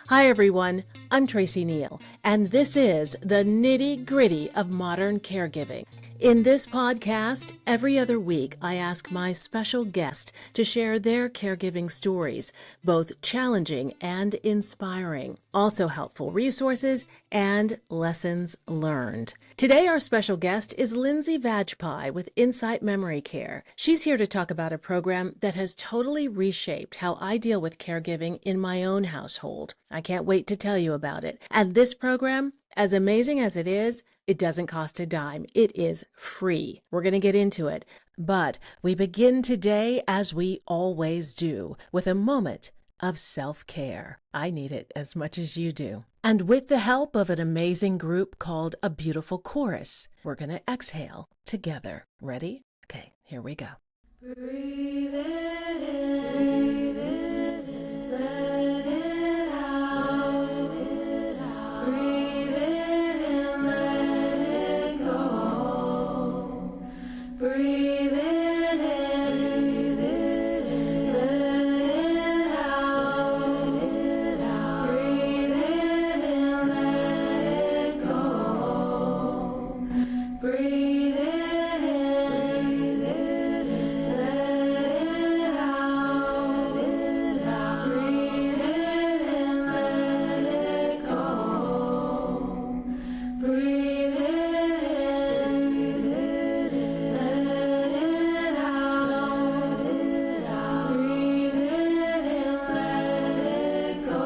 Hi everyone, I'm Tracey Neale, and this is the nitty-gritty of modern caregiving. In this podcast, every other week I ask my special guest to share their caregiving stories, both challenging and inspiring, also helpful resources and lessons learned. Today our special guest is Lindsey Vajpeyi with Insight Memory Care. She's here to talk about a program that has totally reshaped how I deal with caregiving in my own household. I can't wait to tell you about it. And this program, as amazing as it is, it doesn't cost a dime. It is free. We're going to get into it. But we begin today, as we always do, with a moment of self-care. I need it as much as you do. And with the help of an amazing group called A Beautiful Chorus, we're going to exhale together. Ready? Okay, here we go. Breathe it in, breathe it in, let it out, breathe it in, let it go. Breathe it in, breathe it in, let it out, breathe it in, let it go. Breathe it in, breathe it in, let it out, breathe it in, let it go. Breathe it in, breathe it in, let it out, breathe it in, let it go.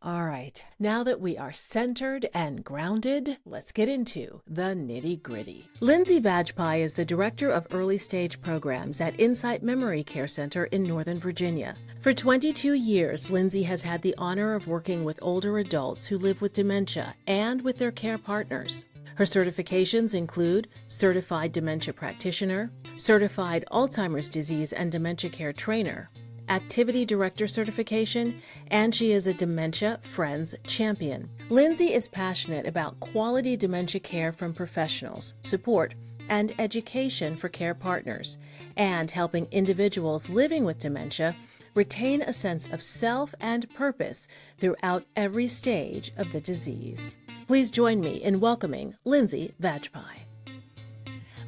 All right, now that we are centered and grounded, let's get into the nitty-gritty. Lindsey Vajpeyi is the Director of Early Stage Programs at Insight Memory Care Center in Northern Virginia. For 22 years, Lindsey has had the honor of working with older adults who live with dementia and with their care partners. Her certifications include Certified Dementia Practitioner, Certified Alzheimer's Disease and Dementia Care Trainer, Activity Director Certification, and she is a Dementia Friends Champion. Lindsey is passionate about quality dementia care from professionals, support, and education for care partners, and helping individuals living with dementia retain a sense of self and purpose throughout every stage of the disease. Please join me in welcoming Lindsey Vajpeyi.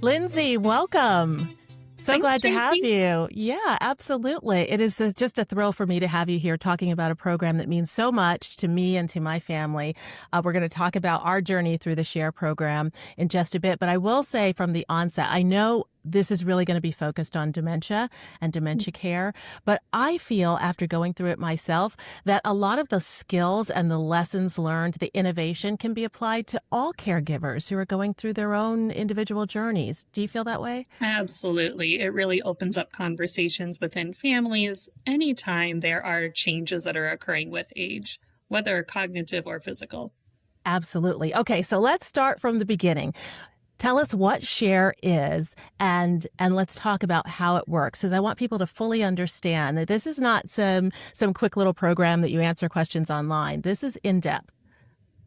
Lindsey, welcome. So Thanks, glad to have Tracey. you. Yeah, absolutely. It is just a thrill for me to have you here talking about a program that means so much to me and to my family. We're going to talk about our journey through the SHARE program in just a bit. But I will say from the onset, I know this is really going to be focused on dementia and dementia care. But I feel, after going through it myself, that a lot of the skills and the lessons learned, the innovation can be applied to all caregivers who are going through their own individual journeys. Do you feel that way? Absolutely. It really opens up conversations within families anytime there are changes that are occurring with age, whether cognitive or physical. Absolutely. Okay, so let's start from the beginning. Tell us what SHARE is, and let's talk about how it works, because I want people to fully understand that this is not some quick little program that you answer questions online. This is in-depth.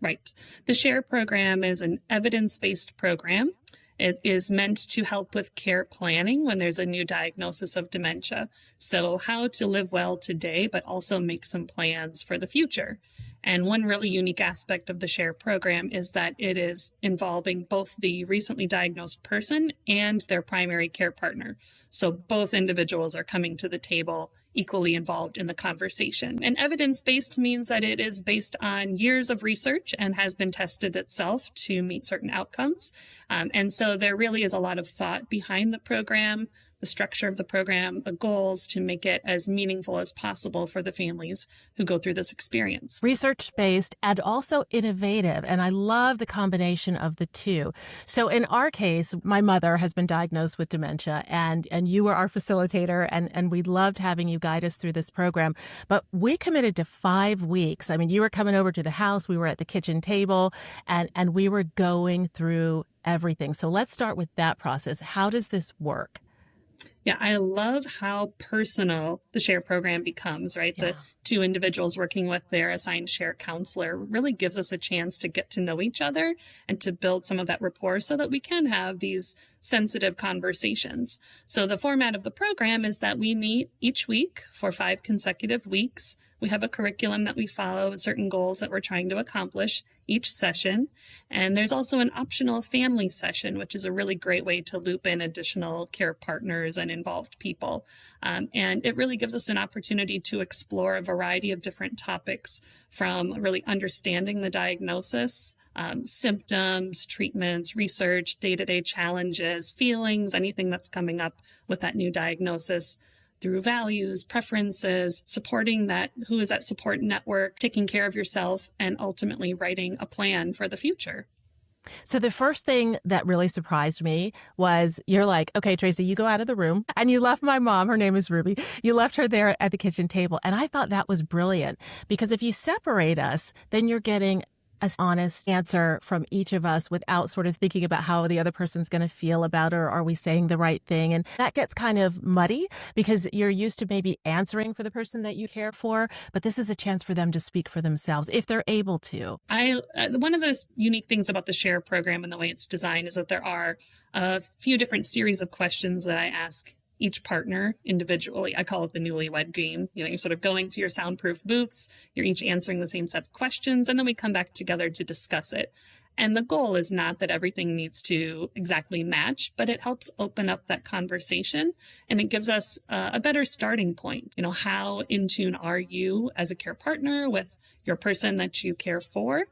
Right. The SHARE program is an evidence-based program. It is meant to help with care planning when there's a new diagnosis of dementia. So how to live well today, but also make some plans for the future. And one really unique aspect of the SHARE program is that it is involving both the recently diagnosed person and their primary care partner. So both individuals are coming to the table equally involved in the conversation. And evidence-based means that it is based on years of research and has been tested itself to meet certain outcomes. And so there really is a lot of thought behind the program, the structure of the program, the goals to make it as meaningful as possible for the families who go through this experience. Research-based and also innovative, and I love the combination of the two. So in our case, my mother has been diagnosed with dementia, and you were our facilitator, and we loved having you guide us through this program. But we committed to 5 weeks. I mean, you were coming over to the house, we were at the kitchen table, and we were going through everything. So let's start with that process. How does this work? Yeah, I love how personal the share program becomes, right? Yeah. The two individuals working with their assigned share counselor really gives us a chance to get to know each other and to build some of that rapport so that we can have these sensitive conversations. So the format of the program is that we meet each week for 5 consecutive weeks. We have a curriculum that we follow, certain goals that we're trying to accomplish each session. And there's also an optional family session, which is a really great way to loop in additional care partners and involved people. And it really gives us an opportunity to explore a variety of different topics, from really understanding the diagnosis, symptoms, treatments, research, day-to-day challenges, feelings, anything that's coming up with that new diagnosis, through values, preferences, supporting that, who is that support network, taking care of yourself, and ultimately writing a plan for the future. So the first thing that really surprised me was you're like, okay, Tracey, you go out of the room, and you left my mom. Her name is Ruby. You left her there at the kitchen table. And I thought that was brilliant, because if you separate us, then you're getting an honest answer from each of us without sort of thinking about how the other person's going to feel about it, or are we saying the right thing? And that gets kind of muddy because you're used to maybe answering for the person that you care for, but this is a chance for them to speak for themselves if they're able to. One of the unique things about the SHARE program and the way it's designed is that there are a few different series of questions that I ask each partner individually. I call it the newlywed game. You're sort of going to your soundproof booths, you're each answering the same set of questions, and then we come back together to discuss it. And the goal is not that everything needs to exactly match, but it helps open up that conversation, and it gives us a better starting point. How in tune are you as a care partner with your person that you care for,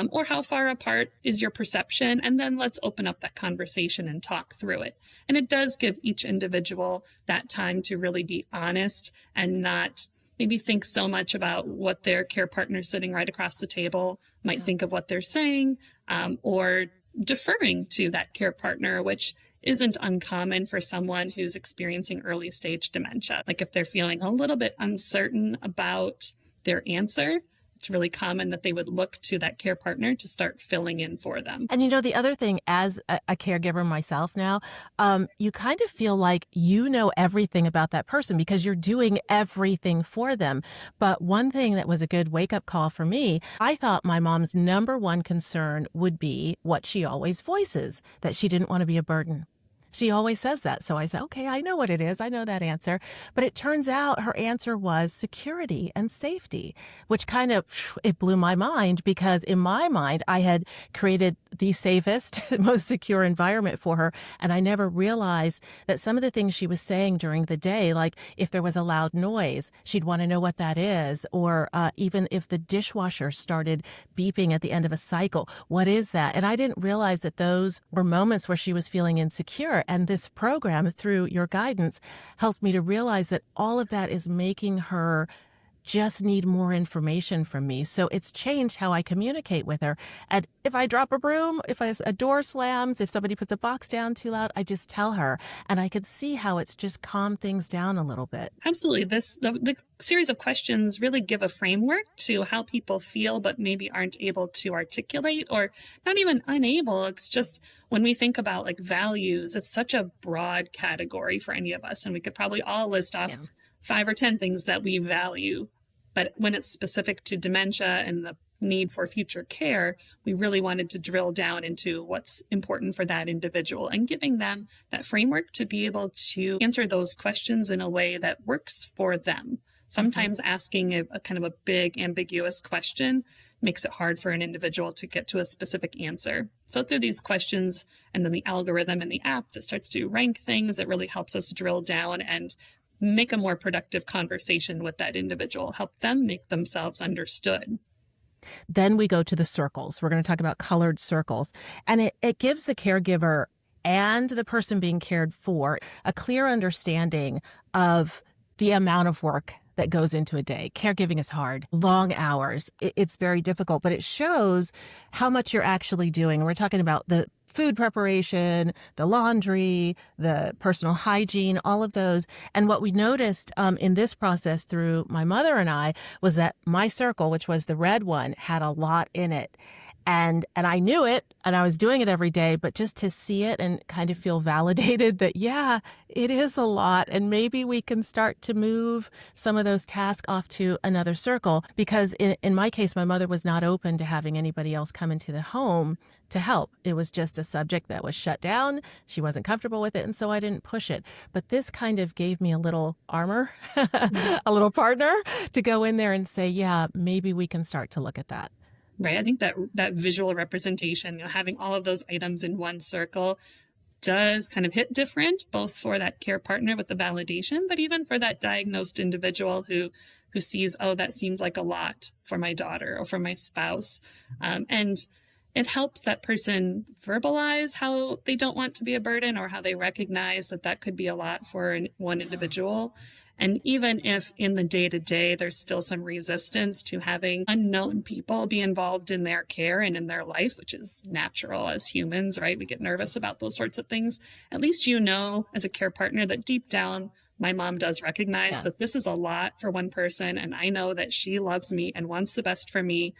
or how far apart is your perception? And then let's open up that conversation and talk through it. And it does give each individual that time to really be honest and not maybe think so much about what their care partner sitting right across the table might think of what they're saying, or deferring to that care partner, which isn't uncommon for someone who's experiencing early stage dementia. Like if they're feeling a little bit uncertain about their answer, it's really common that they would look to that care partner to start filling in for them. And the other thing, as a caregiver myself now, you kind of feel like you know everything about that person because you're doing everything for them. But one thing that was a good wake-up call for me, I thought my mom's number one concern would be what she always voices, that she didn't want to be a burden. She always says that. So I said, okay, I know what it is. I know that answer. But it turns out her answer was security and safety, which kind of, it blew my mind, because in my mind, I had created the safest, most secure environment for her. And I never realized that some of the things she was saying during the day, like if there was a loud noise, she'd want to know what that is. Or even if the dishwasher started beeping at the end of a cycle, what is that? And I didn't realize that those were moments where she was feeling insecure. And this program, through your guidance, helped me to realize that all of that is making her just need more information from me. So it's changed how I communicate with her. And if I drop a broom, if a door slams, if somebody puts a box down too loud, I just tell her. And I could see how it's just calmed things down a little bit. Absolutely. The series of questions really give a framework to how people feel, but maybe aren't able to articulate, or not even unable. It's just, when we think about like values, it's such a broad category for any of us. And we could probably all list off 5 or 10 things that we value. But when it's specific to dementia and the need for future care, we really wanted to drill down into what's important for that individual and giving them that framework to be able to answer those questions in a way that works for them. Sometimes asking a kind of a big, ambiguous question makes it hard for an individual to get to a specific answer. So through these questions and then the algorithm in the app that starts to rank things, it really helps us drill down and make a more productive conversation with that individual, help them make themselves understood. Then we go to the circles. We're going to talk about colored circles. And it gives the caregiver and the person being cared for a clear understanding of the amount of work that goes into a day. Caregiving is hard, long hours. It's very difficult, but it shows how much you're actually doing. We're talking about the food preparation, the laundry, the personal hygiene, all of those. And what we noticed in this process through my mother and I was that my circle, which was the red one, had a lot in it. And I knew it and I was doing it every day, but just to see it and kind of feel validated that, yeah, it is a lot. And maybe we can start to move some of those tasks off to another circle. Because in my case, my mother was not open to having anybody else come into the home to help. It was just a subject that was shut down. She wasn't comfortable with it. And so I didn't push it. But this kind of gave me a little armor, a little partner to go in there and say, yeah, maybe we can start to look at that. Right. I think that visual representation, having all of those items in one circle does kind of hit different, both for that care partner with the validation, but even for that diagnosed individual who sees, oh, that seems like a lot for my daughter or for my spouse. And it helps that person verbalize how they don't want to be a burden or how they recognize that could be a lot for one individual. And even if in the day-to-day, there's still some resistance to having unknown people be involved in their care and in their life, which is natural as humans, right? We get nervous about those sorts of things. At least as a care partner that deep down, my mom does recognize that this is a lot for one person. And I know that she loves me and wants the best for me.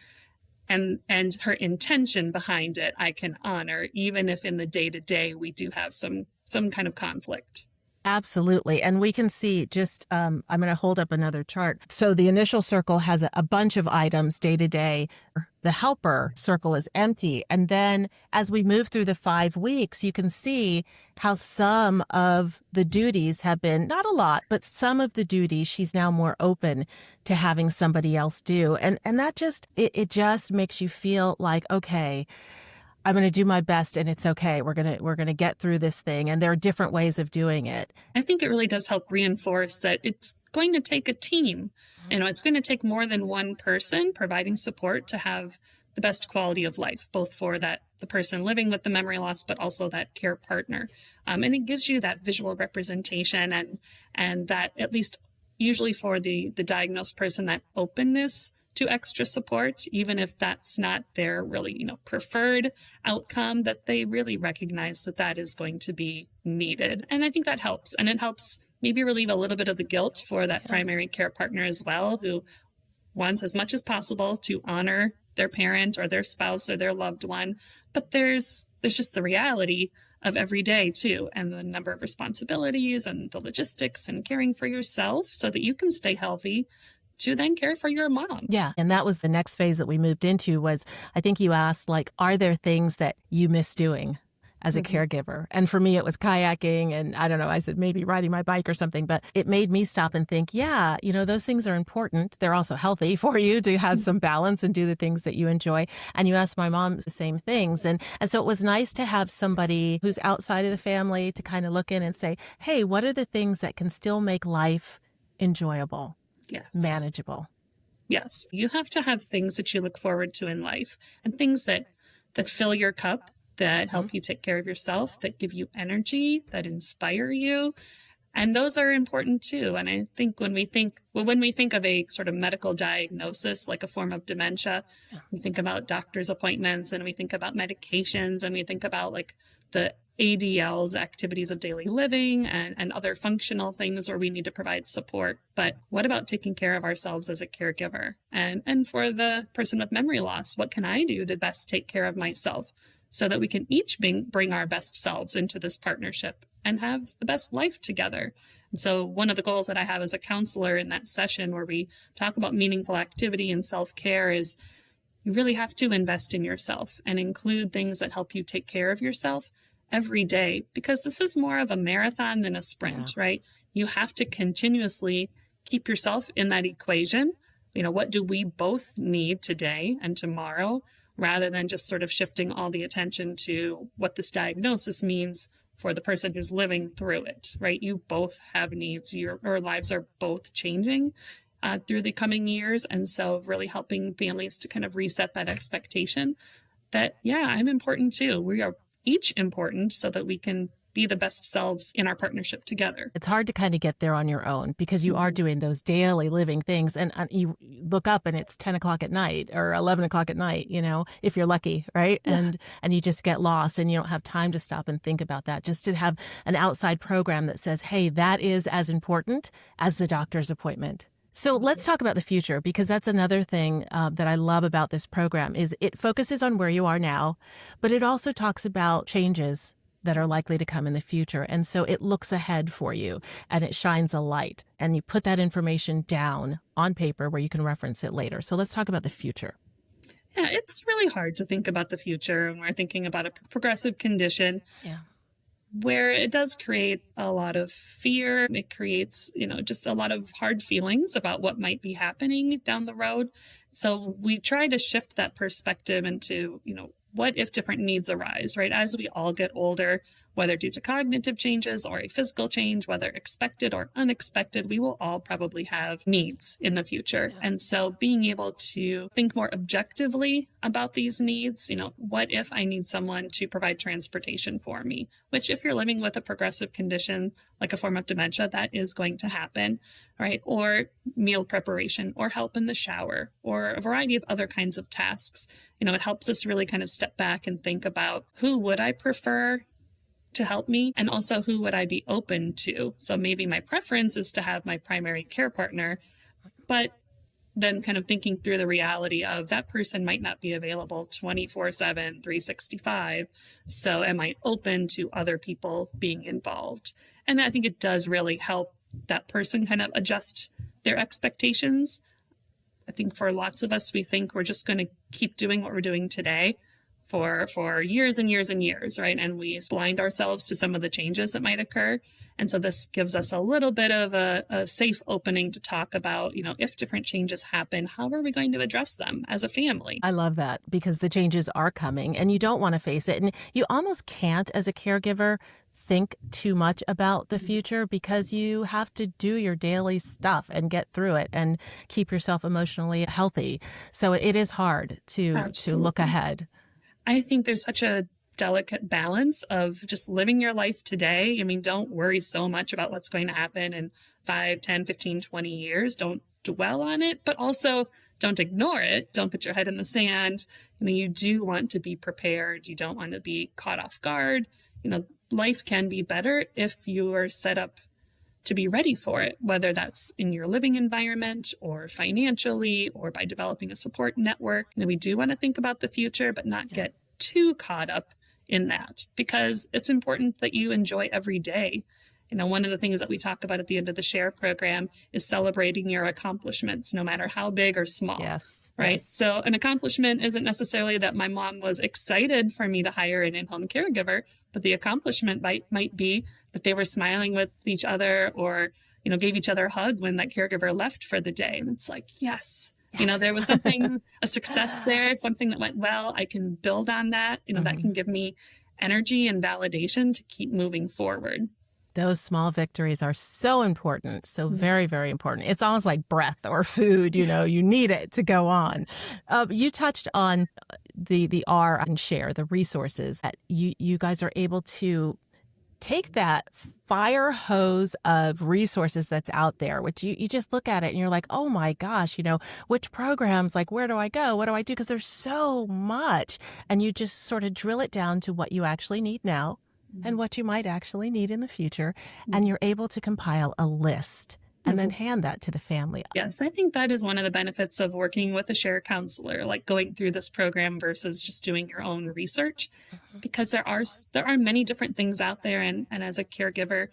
And her intention behind it, I can honor, even if in the day-to-day, we do have some kind of conflict. Absolutely. And we can see I'm going to hold up another chart. So the initial circle has a bunch of items day to day. The helper circle is empty. And then as we move through the 5 weeks, you can see how some of the duties have been, not a lot, but some of the duties she's now more open to having somebody else do. And that it just makes you feel like, okay, I'm going to do my best and it's okay. We're going to get through this thing. And there are different ways of doing it. I think it really does help reinforce that it's going to take a team. It's going to take more than one person providing support to have the best quality of life, both for the person living with the memory loss, but also that care partner. And it gives you that visual representation and that, at least usually for the diagnosed person, that openness to extra support, even if that's not their really, preferred outcome, that they really recognize that is going to be needed. And I think that helps. And it helps maybe relieve a little bit of the guilt for that primary care partner as well, who wants as much as possible to honor their parent or their spouse or their loved one. But there's just the reality of every day too, and the number of responsibilities and the logistics and caring for yourself so that you can stay healthy to then care for your mom. Yeah. And that was the next phase that we moved into was, I think you asked, are there things that you miss doing as a caregiver? And for me, it was kayaking and I don't know, I said maybe riding my bike or something, but it made me stop and think, those things are important. They're also healthy for you to have some balance and do the things that you enjoy. And you asked my mom the same things. And so it was nice to have somebody who's outside of the family to kind of look in and say, hey, what are the things that can still make life enjoyable? Yes. Manageable. Yes. You have to have things that you look forward to in life and things that fill your cup, that help you take care of yourself, that give you energy, that inspire you. And those are important too. And I think when we think of a sort of medical diagnosis, like a form of dementia, we think about doctor's appointments and we think about medications and we think about the ADLs, activities of daily living, and other functional things where we need to provide support. But what about taking care of ourselves as a caregiver? And for the person with memory loss, what can I do to best take care of myself so that we can each bring our best selves into this partnership and have the best life together? And so one of the goals that I have as a counselor in that session where we talk about meaningful activity and self-care is you really have to invest in yourself and include things that help you take care of yourself every day, because this is more of a marathon than a sprint, right? You have to continuously keep yourself in that equation. What do we both need today and tomorrow, rather than just sort of shifting all the attention to what this diagnosis means for the person who's living through it, right? You both have needs. Your lives are both changing through the coming years. And so really helping families to kind of reset that expectation that, I'm important too. We are each important so that we can be the best selves in our partnership together. It's hard to kind of get there on your own because you are doing those daily living things and you look up and it's 10 o'clock at night or 11 o'clock at night, if you're lucky, right? Yeah. And you just get lost and you don't have time to stop and think about that. Just to have an outside program that says, hey, that is as important as the doctor's appointment. So let's talk about the future, because that's another thing that I love about this program is it focuses on where you are now, but it also talks about changes that are likely to come in the future. And so it looks ahead for you and it shines a light and you put that information down on paper where you can reference it later. So let's talk about the future. Yeah, it's really hard to think about the future when we're thinking about a progressive condition. Yeah. Where it does create a lot of fear. It creates, just a lot of hard feelings about what might be happening down the road. So we try to shift that perspective into, what if different needs arise, right? As we all get older, whether due to cognitive changes or a physical change, whether expected or unexpected, we will all probably have needs in the future. Yeah. And so being able to think more objectively about these needs, what if I need someone to provide transportation for me? Which if you're living with a progressive condition, like a form of dementia, that is going to happen, right? Or meal preparation or help in the shower or a variety of other kinds of tasks. It helps us really kind of step back and think about who would I prefer to help me, and also who would I be open to. So maybe my preference is to have my primary care partner, but then kind of thinking through the reality of that person might not be available 24/7, 365. So am I open to other people being involved? And I think it does really help that person kind of adjust their expectations. I think for lots of us, we think we're just going to keep doing what we're doing today for years and years and years, right? And we blind ourselves to some of the changes that might occur. And so this gives us a little bit of a safe opening to talk about, if different changes happen, how are we going to address them as a family? I love that, because the changes are coming and you don't want to face it. And you almost can't, as a caregiver, think too much about the future because you have to do your daily stuff and get through it and keep yourself emotionally healthy. So it is hard to look ahead. I think there's such a delicate balance of just living your life today. I mean, don't worry so much about what's going to happen in 5, 10, 15, 20 years. Don't dwell on it, but also don't ignore it. Don't put your head in the sand. You do want to be prepared. You don't want to be caught off guard. Life can be better if you are set up to be ready for it, whether that's in your living environment or financially or by developing a support network. We do want to think about the future, but not get too caught up in that, because it's important that you enjoy every day. One of the things that we talk about at the end of the SHARE program is celebrating your accomplishments, no matter how big or small. Yes. Right. Yes. So an accomplishment isn't necessarily that my mom was excited for me to hire an in-home caregiver, but the accomplishment might be that they were smiling with each other or, gave each other a hug when that caregiver left for the day. And it's like, yes. There was something, a success there, something that went well. I can build on that. That can give me energy and validation to keep moving forward. Those small victories are so important. So very, very important. It's almost like breath or food, you need it to go on. You touched on the R and SHARE, the resources that you guys are able to take that fire hose of resources that's out there, which you just look at it and you're like, oh my gosh, which programs, like, where do I go? What do I do? Because there's so much. And you just sort of drill it down to what you actually need now and what you might actually need in the future. And you're able to compile a list and then hand that to the family. Yes, I think that is one of the benefits of working with a SHARE counselor, like going through this program versus just doing your own research, because there are many different things out there. And as a caregiver,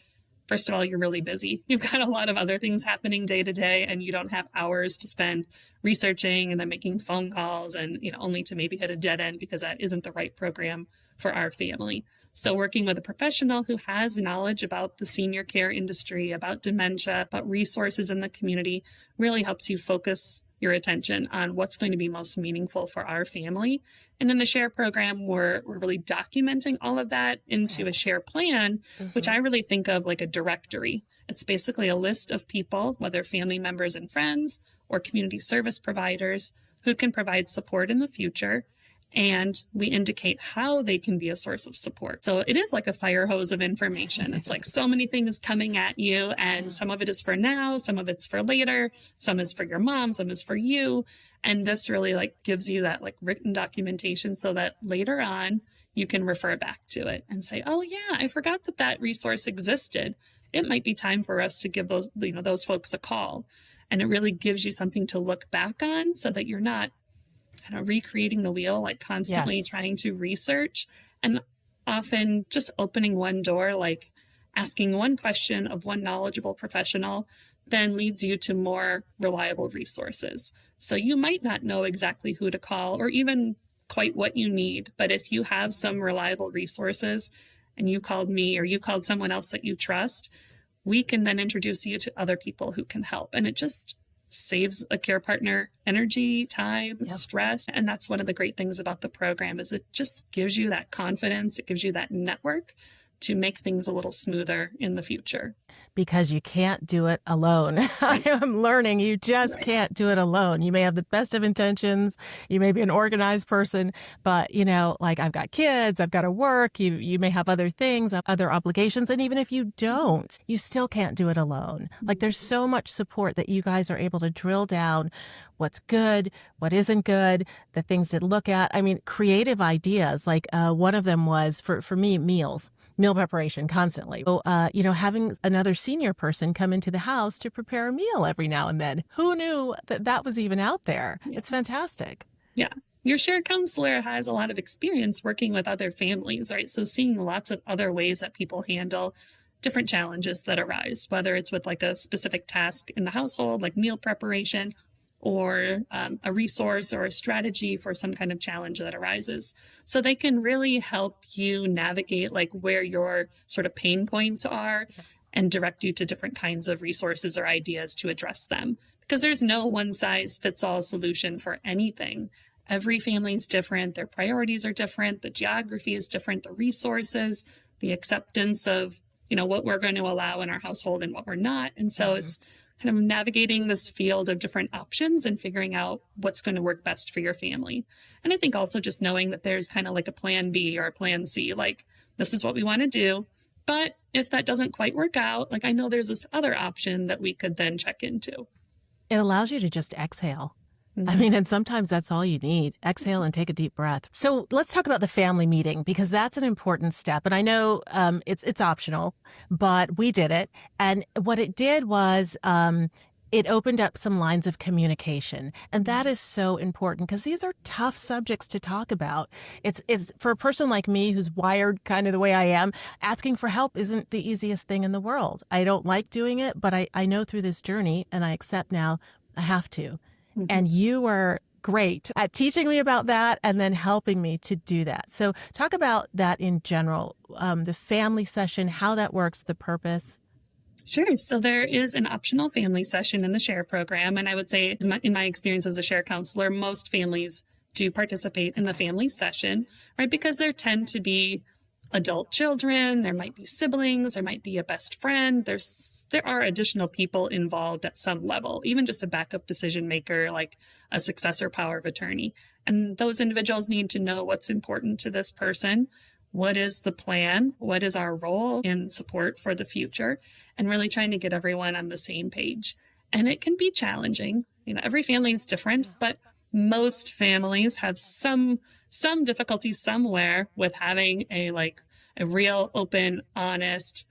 first of all, you're really busy. You've got a lot of other things happening day to day, and you don't have hours to spend researching and then making phone calls and, only to maybe hit a dead end because that isn't the right program for our family. So working with a professional who has knowledge about the senior care industry, about dementia, about resources in the community, really helps you focus your attention on what's going to be most meaningful for our family. And in the SHARE program, we're really documenting all of that into a SHARE plan, which I really think of like a directory. It's basically a list of people, whether family members and friends or community service providers, who can provide support in the future. And we indicate how they can be a source of support. So it is like a fire hose of information. It's like so many things coming at you, and some of it is for now, some of it's for later, some is for your mom, some is for you. And this really gives you that written documentation so that later on you can refer back to it and say, oh yeah, I forgot that resource existed. It might be time for us to give those folks a call. And it really gives you something to look back on so that you're not kind of recreating the wheel, like constantly Yes. trying to research. And often just opening one door, like asking one question of one knowledgeable professional, then leads you to more reliable resources. So you might not know exactly who to call or even quite what you need, but if you have some reliable resources and you called me or you called someone else that you trust, we can then introduce you to other people who can help. And it just saves a care partner energy, time, stress. And that's one of the great things about the program is it just gives you that confidence. It gives you that network to make things a little smoother in the future. Because you can't do it alone. I am learning you just can't do it alone. You may have the best of intentions. You may be an organized person, but like I've got kids, I've got to work. You may have other things, other obligations. And even if you don't, you still can't do it alone. Like there's so much support that you guys are able to drill down what's good, what isn't good, the things to look at. I mean, creative ideas. Like one of them was for me, meal preparation constantly. So, having another senior person come into the house to prepare a meal every now and then. Who knew that was even out there? Yeah. It's fantastic. Yeah. Your shared counselor has a lot of experience working with other families, right? So seeing lots of other ways that people handle different challenges that arise, whether it's with like a specific task in the household, like meal preparation, or a resource or a strategy for some kind of challenge that arises. So they can really help you navigate like where your sort of pain points are and direct you to different kinds of resources or ideas to address them. Because there's no one size fits all solution for anything. Every family is different. Their priorities are different. The geography is different. The resources, the acceptance of, what we're going to allow in our household and what we're not. And so it's kind of navigating this field of different options and figuring out what's going to work best for your family. And I think also just knowing that there's kind of like a plan B or a plan C, like this is what we want to do. But if that doesn't quite work out, like I know there's this other option that we could then check into. It allows you to just exhale. I mean, and sometimes that's all you need. Exhale and take a deep breath. So let's talk about the family meeting because that's an important step. And I know it's optional, but we did it. And what it did was it opened up some lines of communication. And that is so important because these are tough subjects to talk about. It's for a person like me who's wired kind of the way I am, asking for help isn't the easiest thing in the world. I don't like doing it, but I know through this journey and I accept now I have to. And you were great at teaching me about that and then helping me to do that. So talk about that in general, the family session, how that works, the purpose. Sure. So there is an optional family session in the SHARE program. And I would say in my experience as a SHARE counselor, most families do participate in the family session, right? Because there tend to be adult children, there might be siblings, there might be a best friend. There are additional people involved at some level, even just a backup decision maker, like a successor power of attorney. And those individuals need to know what's important to this person. What is the plan? What is our role in support for the future? And really trying to get everyone on the same page. And it can be challenging. Every family is different, but most families have some difficulty somewhere with having a real open, honest,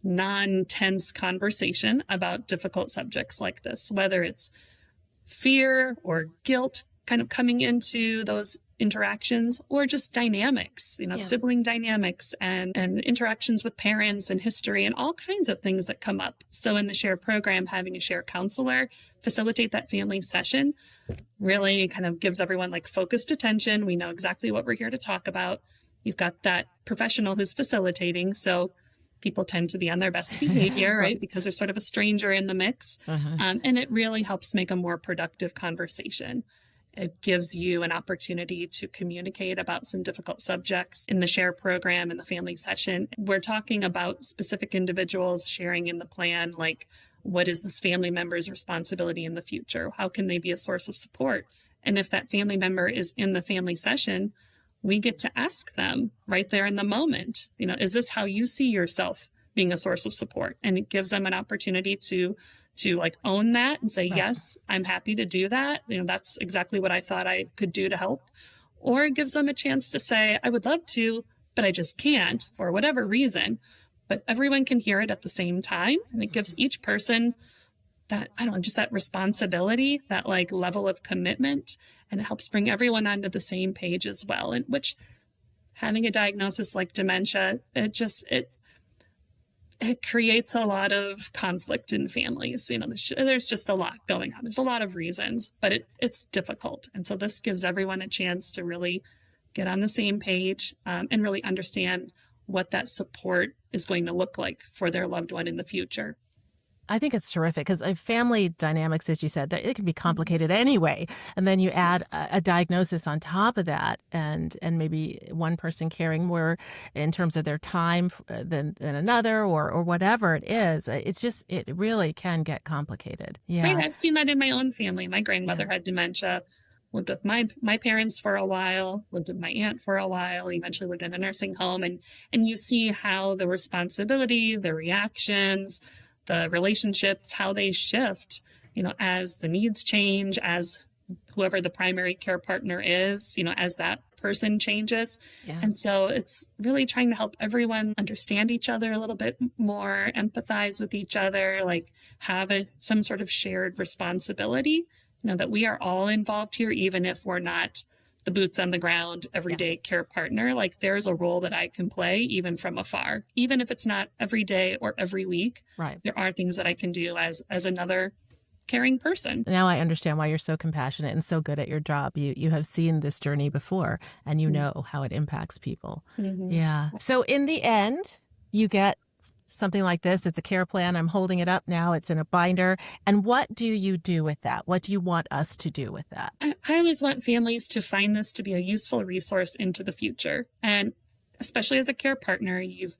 non-tense conversation about difficult subjects like this, whether it's fear or guilt kind of coming into those interactions or just dynamics, sibling dynamics and interactions with parents and history and all kinds of things that come up. So in the SHARE program, having a SHARE counselor facilitate that family session really kind of gives everyone like focused attention. We know exactly what we're here to talk about. You've got that professional who's facilitating. So people tend to be on their best behavior, right? Because they're sort of a stranger in the mix. And it really helps make a more productive conversation. It gives you an opportunity to communicate about some difficult subjects in the SHARE program and the family session. We're talking about specific individuals sharing in the plan, like what is this family member's responsibility in the future? How can they be a source of support? And if that family member is in the family session, we get to ask them right there in the moment, is this how you see yourself being a source of support? And it gives them an opportunity to like own that and say, yes, I'm happy to do that. That's exactly what I thought I could do to help. Or it gives them a chance to say, I would love to, but I just can't for whatever reason. But everyone can hear it at the same time. And it gives each person that, I don't know, just that responsibility, that like level of commitment, and it helps bring everyone onto the same page as well. And which, having a diagnosis like dementia, it creates a lot of conflict in families. There's just a lot going on. There's a lot of reasons, but it's difficult. And so this gives everyone a chance to really get on the same page, and really understand what that support is going to look like for their loved one in the future. I think it's terrific because family dynamics, as you said, it can be complicated anyway. And then you add a diagnosis on top of that, and maybe one person caring more in terms of their time than another, or whatever it is. It really can get complicated. Yeah. Right. I've seen that in my own family. My grandmother had dementia, lived with my parents for a while, lived with my aunt for a while, eventually lived in a nursing home. And you see how the responsibility, the reactions, the relationships, how they shift, as the needs change, as whoever the primary care partner is, as that person changes. Yeah. And so it's really trying to help everyone understand each other a little bit more, empathize with each other, like have some sort of shared responsibility, that we are all involved here, even if we're not the boots on the ground, everyday care partner. Like there's a role that I can play even from afar, even if it's not every day or every week. Right. There are things that I can do as another caring person. Now I understand why you're so compassionate and so good at your job. You have seen this journey before, and you know how it impacts people. Mm-hmm. Yeah. So in the end, you get something like this. It's a care plan. I'm holding it up now. It's in a binder. And what do you do with that? What do you want us to do with that? I always want families to find this to be a useful resource into the future. And especially as a care partner, you've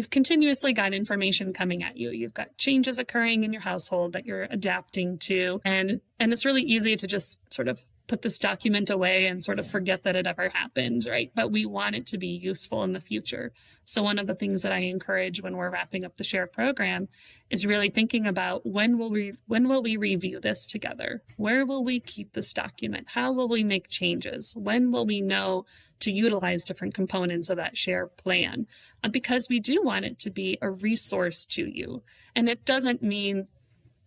continuously got information coming at you. You've got changes occurring in your household that you're adapting to. And it's really easy to just sort of put this document away and sort of forget that it ever happened, right? But we want it to be useful in the future. So one of the things that I encourage when we're wrapping up the SHARE program is really thinking about when will we review this together? Where will we keep this document? How will we make changes? When will we know to utilize different components of that SHARE plan? Because we do want it to be a resource to you. And it doesn't mean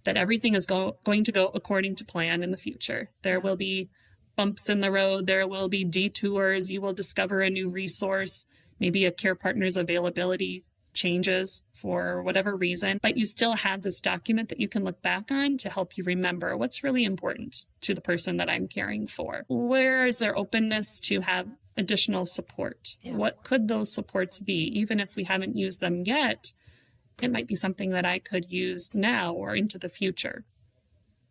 that everything is going to go according to plan in the future. There will be bumps in the road. There will be detours. You will discover a new resource. Maybe a care partner's availability changes for whatever reason, but you still have this document that you can look back on to help you remember what's really important to the person that I'm caring for. Where is their openness to have additional support? Yeah. What could those supports be? Even if we haven't used them yet, it might be something that I could use now or into the future.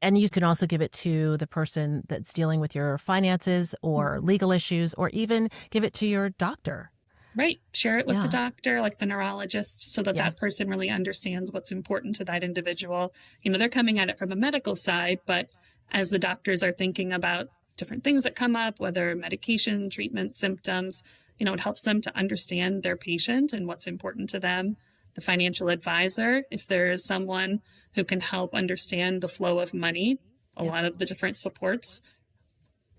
And you can also give it to the person that's dealing with your finances or legal issues, or even give it to your doctor. Right. Share it with the doctor, like the neurologist, so that that person really understands what's important to that individual. They're coming at it from a medical side, but as the doctors are thinking about different things that come up, whether medication, treatment, symptoms, it helps them to understand their patient and what's important to them. The financial advisor, if there is someone who can help understand the flow of money, a lot of the different supports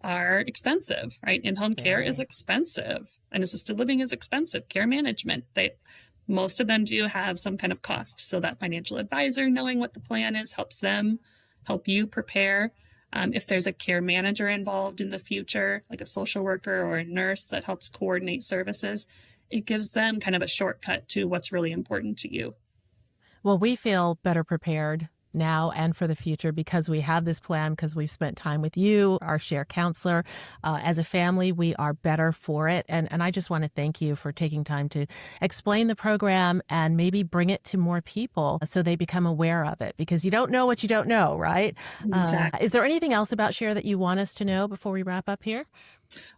are expensive, right? In-home care is expensive, and assisted living is expensive. Care management, most of them do have some kind of cost. So that financial advisor knowing what the plan is helps them help you prepare. If there's a care manager involved in the future, like a social worker or a nurse that helps coordinate services, it gives them kind of a shortcut to what's really important to you. Well, we feel better prepared now and for the future because we have this plan, because we've spent time with you, our SHARE counselor. As a family, we are better for it. And I just want to thank you for taking time to explain the program and maybe bring it to more people so they become aware of it, because you don't know what you don't know, right? Exactly. Is there anything else about SHARE that you want us to know before we wrap up here?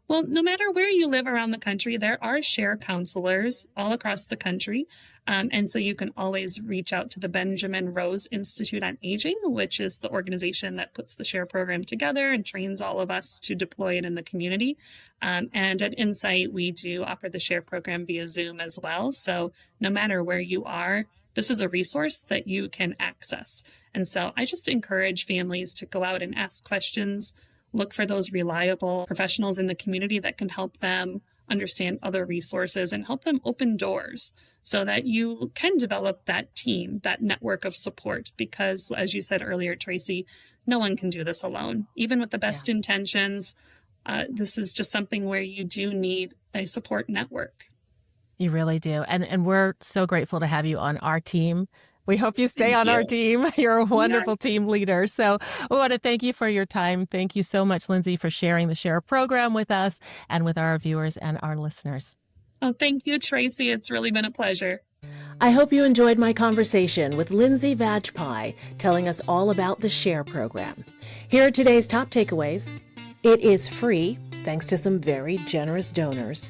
Well, no matter where you live around the country, there are SHARE counselors all across the country. And so you can always reach out to the Benjamin Rose Institute on Aging, which is the organization that puts the SHARE program together and trains all of us to deploy it in the community. And at Insight, we do offer the SHARE program via Zoom as well. So no matter where you are, this is a resource that you can access. And so I just encourage families to go out and ask questions, look for those reliable professionals in the community that can help them understand other resources and help them open doors so that you can develop that team, that network of support. Because as you said earlier, Tracey, no one can do this alone. Even with the best intentions, this is just something where you do need a support network. You really do. And we're so grateful to have you on our team. We hope you stay on our team. You're a wonderful team leader. So we want to thank you for your time. Thank you so much, Lindsey, for sharing the Share program with us and with our viewers and our listeners. Oh, thank you, Tracey. It's really been a pleasure. I hope you enjoyed my conversation with Lindsey Vajpeyi, telling us all about the Share program. Here are today's top takeaways. It is free, thanks to some very generous donors.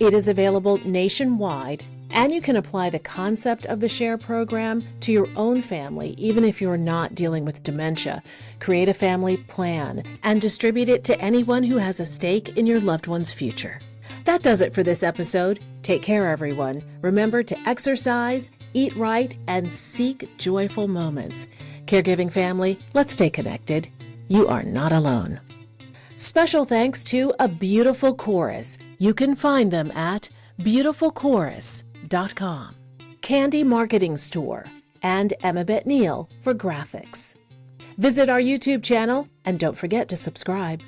It is available nationwide, and you can apply the concept of the Share program to your own family, even if you're not dealing with dementia. Create a family plan and distribute it to anyone who has a stake in your loved one's future. That does it for this episode. Take care, everyone. Remember to exercise, eat right, and seek joyful moments. Caregiving family, let's stay connected. You are not alone. Special thanks to A Beautiful Chorus. You can find them at beautifulchorus.com. Candy Marketing Store, and Emma Neal for graphics. Visit our YouTube channel and don't forget to subscribe.